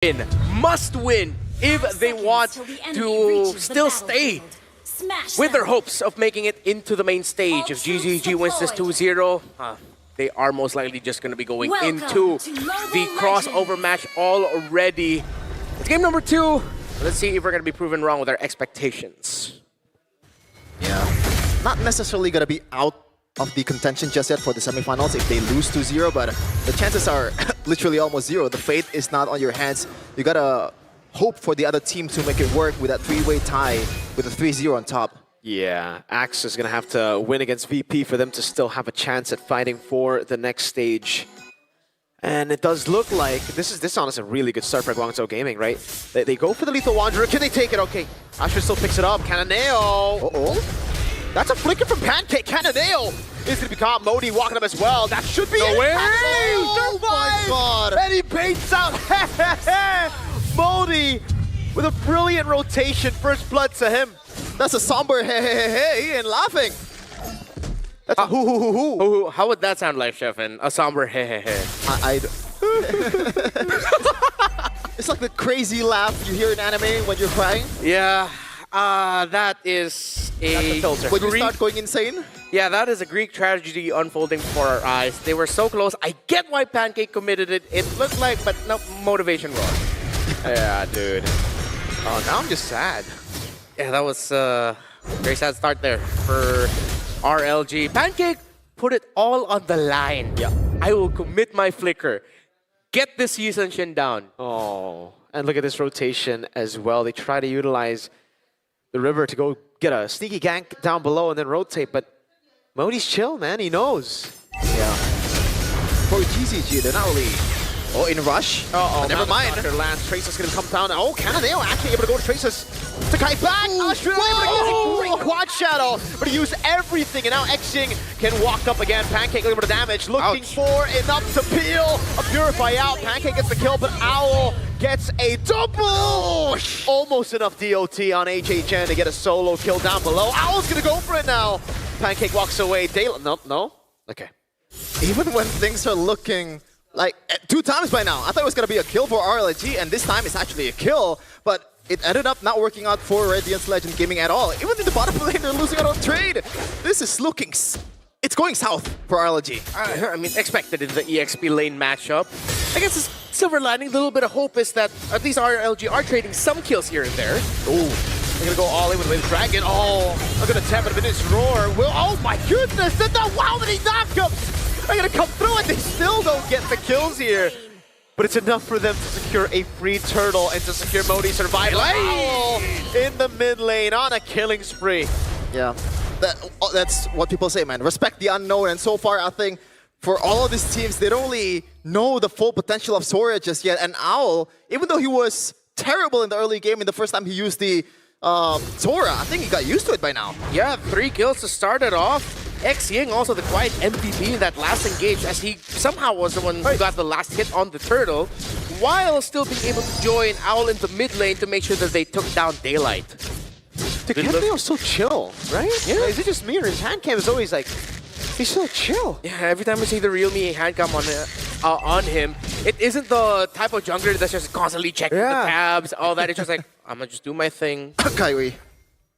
must win if they want to still stay with their hopes of making it into the main stage. If GZG wins this 2-0, they are most likely just going to be going into the crossover match already. It's game number 2. Let's see if we're going to be proven wrong with our expectations. Yeah, not necessarily going to be out of the contention just yet for the semifinals if they lose 2-0, but the chances are literally almost zero. The fate is not on your hands. You got to hope for the other team to make it work with that 3-way tie with a 3-0 on top. Yeah, Axe is going to have to win against VP for them to still have a chance at fighting for the next stage. And it does look like this on is a really good start for Guangzhou Gaming, right? They go for the Lethal Wanderer. Can they take it? Okay. Asher still picks it up. Cannoneo. Uh-oh. That's a flicker from Pancake. Cannoneo is going to be caught. Modi walking up as well. That should be No it. way! Oh my god! And he baits out Modi with a brilliant rotation. First blood to him. That's a somber hey and laughing. That's a hoo. How would that sound like, Chef? And a somber hey. It's like the crazy laugh you hear in anime when you're crying. Yeah, that is a When you start going insane. Yeah, that is a Greek tragedy unfolding before our eyes. They were so close. I get why Pancake committed it. It looked like, but no, motivation wrong. Yeah, dude. Oh, now I'm just sad. Yeah, that was a very sad start there for RLG. Pancake put it all on the line. Yeah. I will commit my flicker. Get this Yi Shin down. Oh, and look at this rotation as well. They try to utilize the river to go get a sneaky gank down below and then rotate, but Modi's chill, man. He knows. Yeah. For GZG, they're not really in a rush. Uh-oh, never mind. Lands. Tracer's gonna come down. Oh, Cannoneo actually able to go to Tracer's to kite back. Usher able to get a great quad shadow, but he used everything, and now Xing can walk up again. Pancake looking for the damage, looking for enough to peel a Purify out. Pancake gets the kill, but Owl gets a double! Almost enough DOT on HHN to get a solo kill down below. Owl's gonna go for it now. Pancake walks away. No? Okay. Even when things are looking like 2 times by now, I thought it was going to be a kill for RLG, and this time it's actually a kill, but it ended up not working out for Radiance Legend Gaming at all. Even in the bottom lane, they're losing out on trade. This is looking... It's going south for RLG. I mean, expected in the EXP lane matchup. I guess the silver lining, a little bit of hope is that at least RLG are trading some kills here and there. Ooh. They're gonna go all in with the Dragon. Oh, look at the 10 minutes roar. Oh my goodness! Wow, many knockups! They're gonna come through and they still don't get the kills here. But it's enough for them to secure a free turtle and to secure Modi's survival. In the mid lane on a killing spree. Yeah, that's what people say, man. Respect the unknown, and so far I think for all of these teams, they don't really know the full potential of Sora just yet. And Owl, even though he was terrible in the early game, in the first time he used the Sora, I think he got used to it by now. Yeah, 3 kills to start it off. Xing also the quiet MVP in that last engage, as he somehow was the one who got the last hit on the turtle, while still being able to join Owl into mid lane to make sure that they took down Daylight. The Cannoneo so chill, right? Yeah. Is it just me or his hand cam is always like, he's so chill? Yeah, every time we see the Realme hand cam on him, it isn't the type of jungler that's just constantly checking the tabs, all that. It's just like, I'm gonna just do my thing. Kyrie.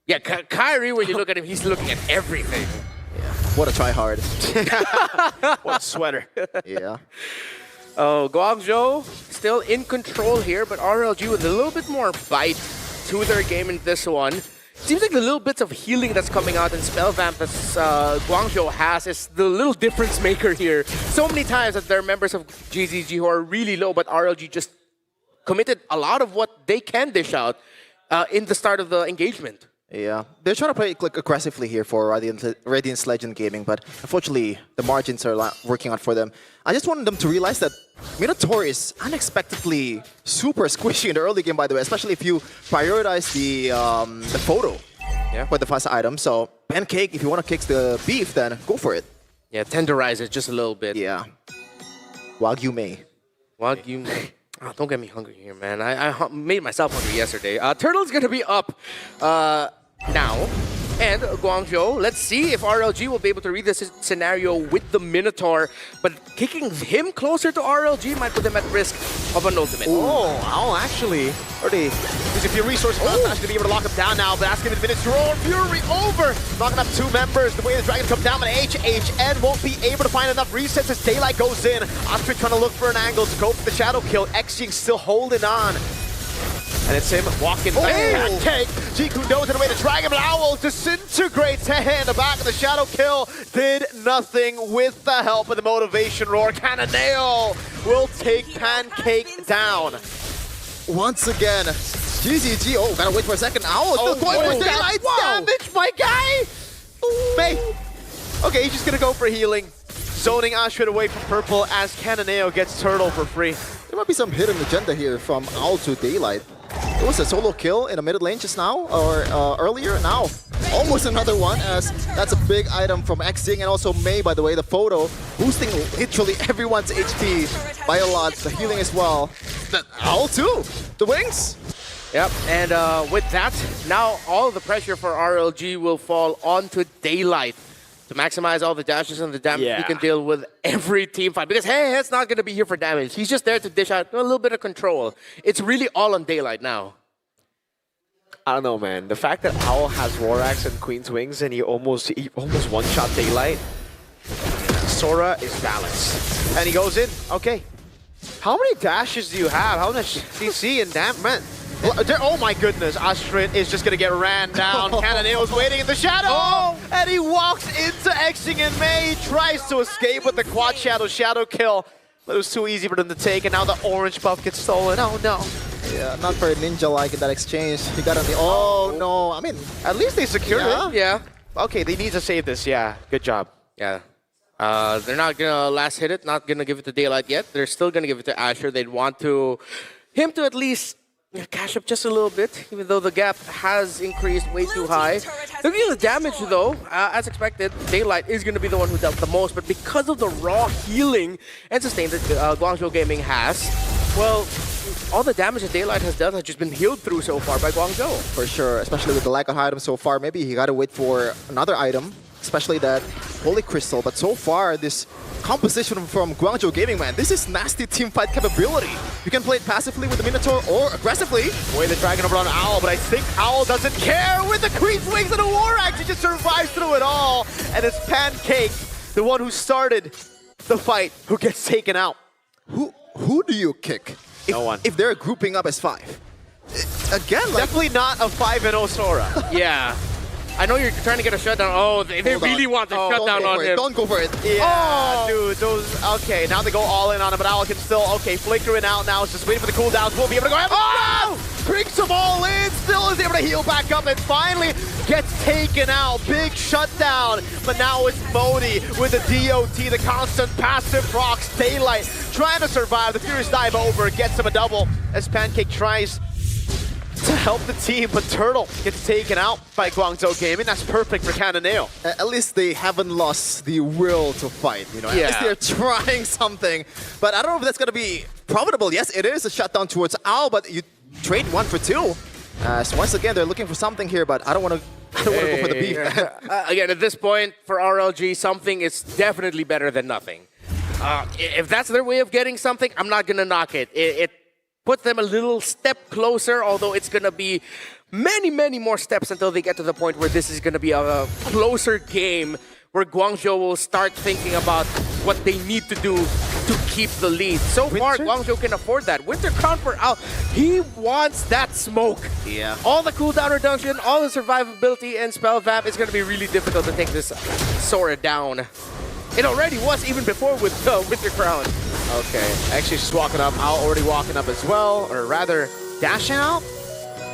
Yeah, Kyrie, when you look at him, he's looking at everything. Yeah. What a tryhard. What a sweater. Yeah. Oh, Guangzhou still in control here, but RLG with a little bit more bite to their game in this one. Seems like the little bits of healing that's coming out in Spell Vamp that Guangzhou has is the little difference maker here. So many times that there are members of GZG who are really low, but RLG just committed a lot of what they can dish out in the start of the engagement. Yeah, they're trying to play like aggressively here for Radiance Legend Gaming, but unfortunately the margins are working out for them. I just wanted them to realize that Minotaur is unexpectedly super squishy in the early game, by the way, especially if you prioritize the photo for the first item. So Pancake, if you want to kick the beef, then go for it. Yeah, tenderize it just a little bit. Yeah. Wagyu Mei. Wagyu Mei. Oh, don't get me hungry here, man. I made myself hungry yesterday. Turtle's gonna be up now. And Guangzhou, let's see if RLG will be able to read this scenario with the Minotaur. But kicking him closer to RLG might put them at risk of an ultimate. Oh, Owl actually already using a few resources. Not to be able to lock him down now, but asking him the minutes to roll. Fury over, knocking up 2 members. The way the Dragon comes down, but HHN won't be able to find enough resets as Daylight goes in. Ostrich trying to look for an angle to go for the shadow kill. Xing still holding on. And it's him walking back. Pancake. Jiku knows in the way the Dragon, but Owl disintegrates in the back of the shadow kill. Did nothing with the help of the motivation roar. Cannonale will take Pancake down. Once again, GZG. Oh, gotta wait for a second. Owl still going for Daylight. Damage, my guy. May. Okay, he's just gonna go for healing. Zoning Ashford away from purple as Cannonale gets Turtle for free. There might be some hidden agenda here from Owl to Daylight. It was a solo kill in the mid lane just now, or earlier. Now, almost another one, as that's a big item from Xing, and also May, by the way, the photo, boosting literally everyone's HP by a lot, the healing as well. The Owl too, the wings. Yep, and with that, now all the pressure for RLG will fall onto Daylight to maximize all the dashes and the damage he can deal with every team fight. Because, hey, it's not going to be here for damage. He's just there to dish out a little bit of control. It's really all on Daylight now. I don't know, man. The fact that Owl has Rorax and Queen's Wings and he almost one-shot Daylight. Sora is balanced. And he goes in. Okay. How many dashes do you have? How much CC and damn, man? Oh my goodness, Astrid is just gonna get ran down. Cannonale's waiting in the shadow! And he walks into Xing and May. He tries to escape with the quad shadow kill. But it was too easy for them to take, and now the orange buff gets stolen. Oh no. Yeah, not very ninja-like in that exchange. He got on the... Oh no, I mean... At least they secured it. Yeah. Okay, they need to save this, yeah. Good job. Yeah. They're not gonna last hit it, not gonna give it to Daylight yet. They're still gonna give it to Asher. They'd want him to at least cash up just a little bit, even though the gap has increased way too high. Looking at the damage, though, as expected, Daylight is going to be the one who dealt the most, but because of the raw healing and sustain that Guangzhou Gaming has, well, all the damage that Daylight has done has just been healed through so far by Guangzhou. For sure, especially with the lack of items so far. Maybe he got to wait for another item, especially that Holy Crystal, but so far, this composition from Guangzhou Gaming, man, this is nasty teamfight capability. You can play it passively with the Minotaur or aggressively. Way the Dragon over on Owl, but I think Owl doesn't care with the Queen's Wings and the War-Axe. He just survives through it all. And it's Pancake, the one who started the fight, who gets taken out. Who do you kick? No one. If they're grouping up as 5. Again, like... Definitely not a 5-0 Sora. Yeah. I know you're trying to get a shutdown. Oh, they really want the shutdown on him. Don't go for it. Yeah, dude, those... Okay, now they go all in on him, but Owl can still... Okay, flickering out now. It's just waiting for the cooldowns. We'll be able to go... Oh! Brings them all in. Still is able to heal back up and finally gets taken out. Big shutdown. But now it's Modi with the DOT, the constant passive procs. Daylight trying to survive. The Furious dive over. Gets him a double as Pancake tries to help the team, but Turtle gets taken out by Guangzhou Gaming. That's perfect for Cannonale. At least they haven't lost the will to fight, you know. At least they're trying something. But I don't know if that's going to be profitable. Yes, it is a shutdown towards Owl, but you trade 1 for 2. So once again, they're looking for something here, but I don't want to go for the beef. Again, at this point, for RLG, something is definitely better than nothing. If that's their way of getting something, I'm not going to knock it. It put them a little step closer, although it's going to be many, many more steps until they get to the point where this is going to be a closer game where Guangzhou will start thinking about what they need to do to keep the lead. So far, Guangzhou can afford that. Winter Crown for Owl, he wants that smoke. Yeah. All the cooldown reduction, all the survivability, and spell vamp is going to be really difficult to take this Sora down. It already was even before with Winter Crown. Okay, actually just walking up. Owl already walking up as well, or rather dashing out.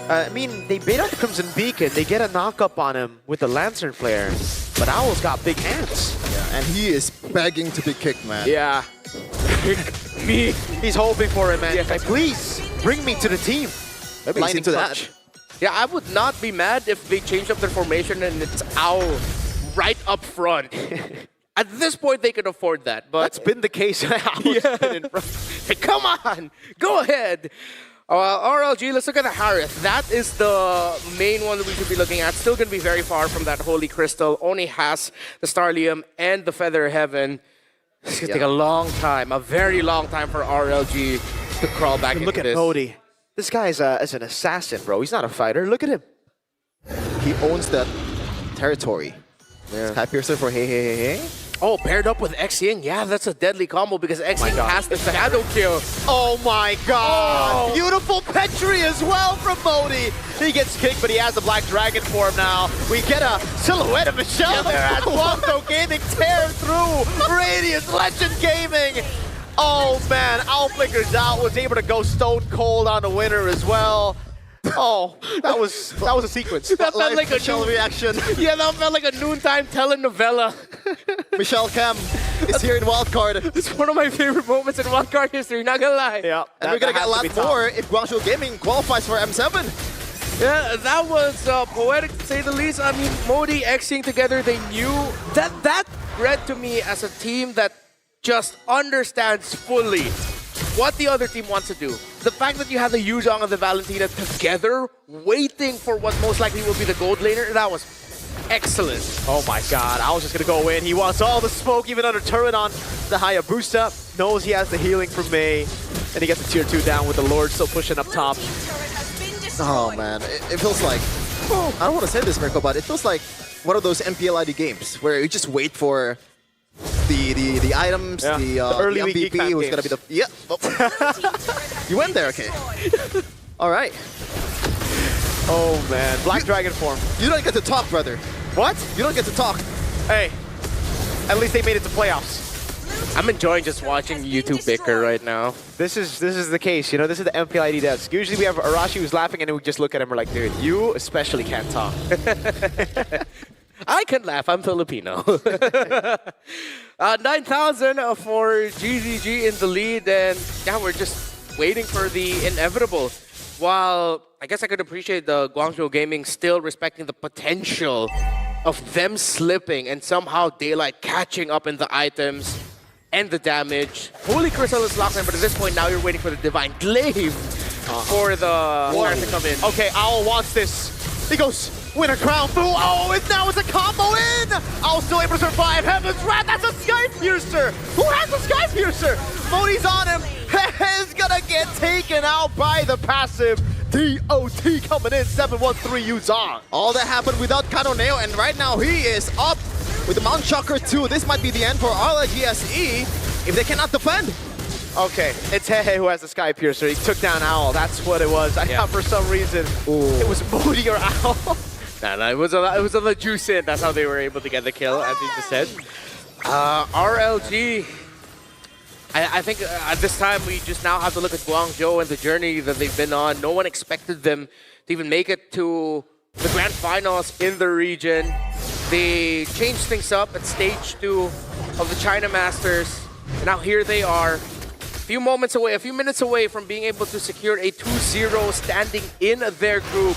I mean, they bait out the Crimson Beacon. They get a knock-up on him with the Lantern Flare. But Owl's got big hands. Yeah, and he is begging to be kicked, man. Yeah. Me. He's hoping for it, man. Yeah. Like, please, bring me to the team. Maybe he's into that. Yeah, I would not be mad if they changed up their formation and it's Owl right up front. At this point, they can afford that, but... That's been the case. Owl's been in front. Hey, come on! Go ahead! RLG, let's look at the Harith. That is the main one that we should be looking at. Still going to be very far from that Holy Crystal. Only has the Starlium and the Feather Heaven. It's going to take a long time, a very long time for RLG to crawl back into this. Look at Modi. This guy is an assassin, bro. He's not a fighter. Look at him. He owns that territory. Yeah. Sky Piercer for hey. Oh, paired up with Xing. Yeah, that's a deadly combo because Xing has the shadow kill. Oh my god! Oh. Beautiful Petri as well from Modi. He gets kicked, but he has a Black Dragon form now. We get a silhouette of Michelle there as GUANGZHOU Gaming tear through Radiant Legend Gaming. Oh man, Outflicker's out, was able to go stone cold on the winner as well. Oh, that was a sequence. That felt like a Michelle reaction. Yeah, that felt like a noontime telenovela. Michelle Cam is here in Wildcard. It's one of my favorite moments in WILDCARD history, not gonna lie. Yeah, And we're gonna get a lot more if GUANGZHOU Gaming qualifies for M7. Yeah, that was poetic to say the least. I mean, Modi, Xing together, they knew that read to me as a team that just understands fully what the other team wants to do. The fact that you have the Yuzhong and the Valentina together, waiting for what most likely will be the gold laner, that was excellent. Oh my god, I was just gonna go in. He wants all the smoke, even under turret on the Hayabusa. Knows he has the healing from Mei. And he gets the tier 2 down with the Lord still pushing up top. Oh man, it feels like, I don't want to say this, Mirko, but it feels like one of those MPLID games where you just wait for the items, the early the week MVP geek who's games. gonna be the you went there, okay. All right. Oh man, Black Dragon form. You don't get to talk, brother. What? You don't get to talk. Hey, at least they made it to playoffs. I'm enjoying just watching you two bicker right now. This is the case, you know, this is the MPLID desk. Usually we have Arashi who's laughing and then we just look at him, we're like, dude, you especially can't talk. I can laugh, I'm Filipino. 9,000 for GZG in the lead, and yeah, we're just waiting for the inevitable. While I guess I could appreciate the GUANGZHOU Gaming still respecting the potential of them slipping and somehow Daylight catching up in the items and the damage. Holy Crystal is locked in, but at this point now you're waiting for the Divine Glaive for the Warrior to come in. Okay, Owl wants this. He goes, win a crown through. Oh, and now it's a combo in. Owl's still able to survive. Heaven's Wrath, that's a Sky Piercer. Who has a Sky Piercer? Modi's on him. He's gonna get taken out by the passive. DOT coming in, 713 Yuzhong. All that happened without Kanoneo, and right now he is up with the Mount Shocker 2. This might be the end for RLGSE if they cannot defend. Okay, it's Hehe who has the Sky Piercer. He took down Owl. That's what it was. I thought for some reason it was Modi or Owl. No, it was on the juice in. That's how they were able to get the kill, as you just said. RLG, I think at this time we just now have to look at GUANGZHOU and the journey that they've been on. No one expected them to even make it to the grand finals in the region. They changed things up at stage 2 of the China Masters. And now here they are, a few minutes away from being able to secure a 2-0 standing in their group,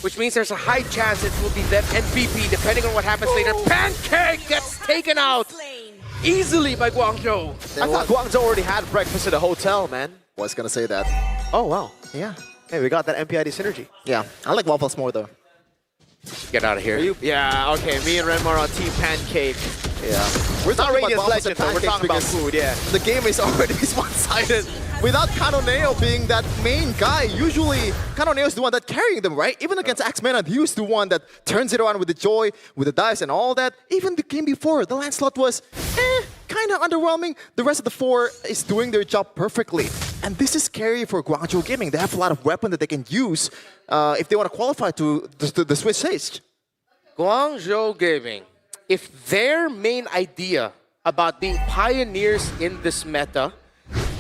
which means there's a high chance it will be them and BP, depending on what happens later. Pancake gets taken out easily by GUANGZHOU. I thought GUANGZHOU already had breakfast at a hotel, man. Was gonna say that. Oh, wow. Yeah. Hey, we got that MPID synergy. Yeah. I like waffles more though. Get out of here. Yeah, okay. Me and Renmar on Team Pancake. Yeah. We're Not talking Radiant about waffles and Legend, though. We're pancakes talking about because food, yeah. the game is already one-sided. Without Kanoneo being that main guy, usually Kanoneo is the one that's carrying them, right? Even against Axmena, he was the one that turns it around with the joy, with the dice and all that. Even the game before, the Lancelot was kind of underwhelming. The rest of the 4 is doing their job perfectly. And this is scary for GUANGZHOU Gaming. They have a lot of weapons that they can use if they want to qualify to the Swiss stage. GUANGZHOU Gaming, if their main idea about being pioneers in this meta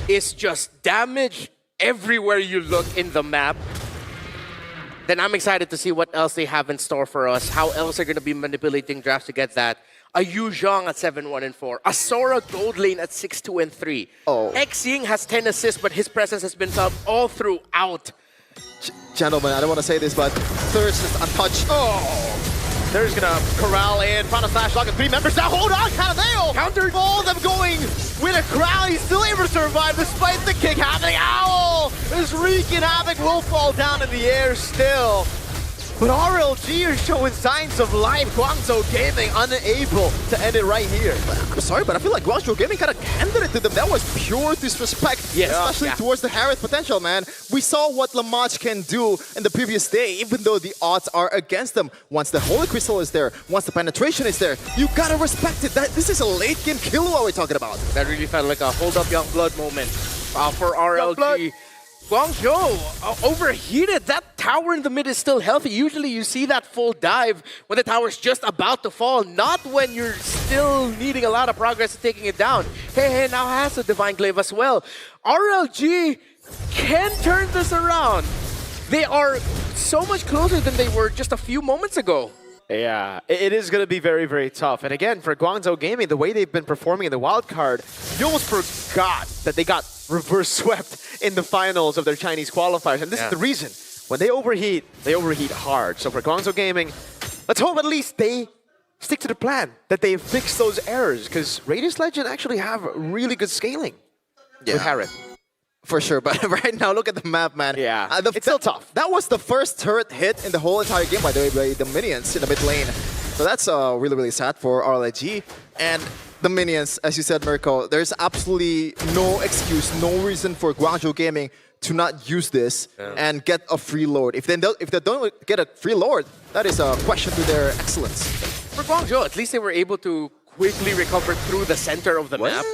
is just damage everywhere you look in the map, then I'm excited to see what else they have in store for us, how else they're going to be manipulating drafts to get that. A Yuzhong at 7-1 and 4, a Sora gold lane at 6-2 and 3. Oh. Xing has 10 assists, but his presence has been felt all throughout. Gentlemen, I don't want to say this, but Thirst is untouched. Oh! There's gonna corral in. Final slash lock of 3 members now. Hold on, Cananeo! Countered. All of them going with a crown. He's still able to survive despite the kick happening. Owl is wreaking havoc. Will fall down in the air still. But RLG are showing signs of life. GUANGZHOU Gaming unable to end it right here. I'm sorry, but I feel like GUANGZHOU Gaming kind of handed it to them. That was pure disrespect, especially towards the Harriet potential, man. We saw what Lamach can do in the previous day, even though the odds are against them. Once the Holy Crystal is there, once the penetration is there, you gotta respect it. This is a late game kill what we're talking about. That really felt like a hold up young blood moment for RLG. GUANGZHOU overheated. That tower in the mid is still healthy. Usually you see that full dive when the tower's just about to fall, not when you're still needing a lot of progress in taking it down. Hey, now has a Divine Glaive as well. RLG can turn this around. They are so much closer than they were just a few moments ago. Yeah, it is going to be very, very tough. And again, for GUANGZHOU Gaming, the way they've been performing in the wildcard, you almost forgot that they got reverse swept in the finals of their Chinese qualifiers. And this is the reason. When they overheat hard. So for GUANGZHOU Gaming, let's hope at least they stick to the plan, that they fix those errors. Because Radiant Legend actually have really good scaling with Harriet. For sure, but right now, look at the map, man. Yeah, it's still tough. That was the first turret hit in the whole entire game, by the way, by the minions in the mid lane. So that's really, really sad for RLG. And the minions, as you said, Mirko, there's absolutely no excuse, no reason for GUANGZHOU Gaming to not use this and get a free lord. If they don't get a free lord, that is a question to their excellence. For GUANGZHOU, at least they were able to quickly recover through the center of the map.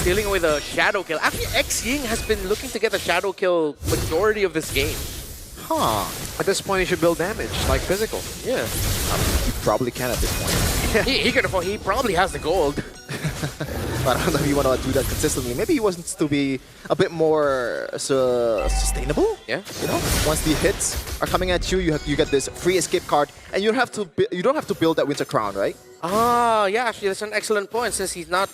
Dealing with a shadow kill. Actually, X-Ying has been looking to get a shadow kill majority of this game. At this point, he should build damage, like physical. Yeah. He probably can at this point. He can afford, he probably has the gold. But I don't know if you want to do that consistently. Maybe he wants to be a bit more sustainable. Yeah. You know, once the hits are coming at you, you get this free escape card, and you don't have to build that Winter Crown, right? Yeah, actually, that's an excellent point. Since he's not,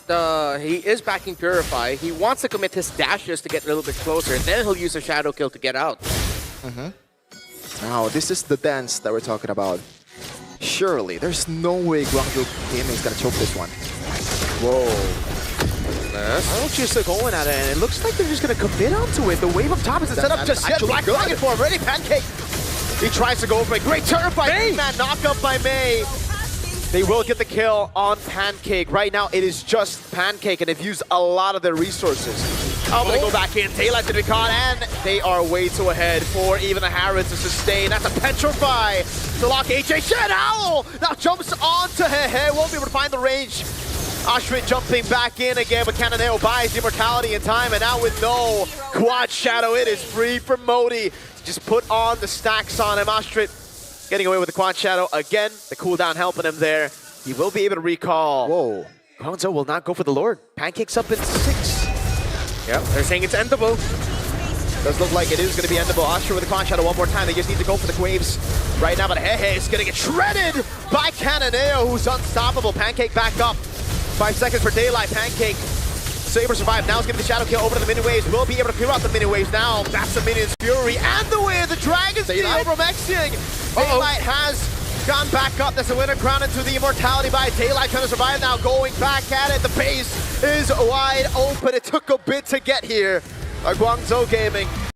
he is backing Purify. He wants to commit his dashes to get a little bit closer. Then he'll use a shadow kill to get out. Now, this is the dance that we're talking about. Surely, there's no way GUANGZHOU Gaming is gonna choke this one. Whoa. RLG is still going at it, and it looks like they're just going to commit onto it. The wave up top isn't set up just yet. Black Dragon for him. Ready, Pancake. He tries to go for a great turret by May. Man, knocked up by May. They will get the kill on Pancake. Right now, it is just Pancake, and they've used a lot of their resources. Oh, but they go back in. Daylight's going to be caught, and they are way too ahead for even the Harrods to sustain. That's a Petrify to lock HA. Shed Owl now jumps onto Hehe. Won't be able to find the range. Ashwin jumping back in again, but Cananeo buys the immortality in time, and now with no quad shadow, it is free for Modi to just put on the stacks on him. Ashwin getting away with the quad shadow again. The cooldown helping him there. He will be able to recall. Whoa. GUANGZHOU will not go for the Lord. Pancake's up in 6. Yep, they're saying it's endable. Does look like it is going to be endable. Ashwin with the quad shadow one more time. They just need to go for the waves right now, but Hehe is going to get shredded by Cananeo, who's unstoppable. Pancake back up. 5 seconds for Daylight. Pancake Saber survive. Now he's giving the shadow kill over to the mini waves. Will be able to clear out the mini waves now. That's the Minion's Fury and the win. The Dragon's Steal from X-Ying. Daylight has gone back up. That's a winner crown into the immortality by Daylight. Trying to survive now. Going back at it. The base is wide open. It took a bit to get here. GUANGZHOU Gaming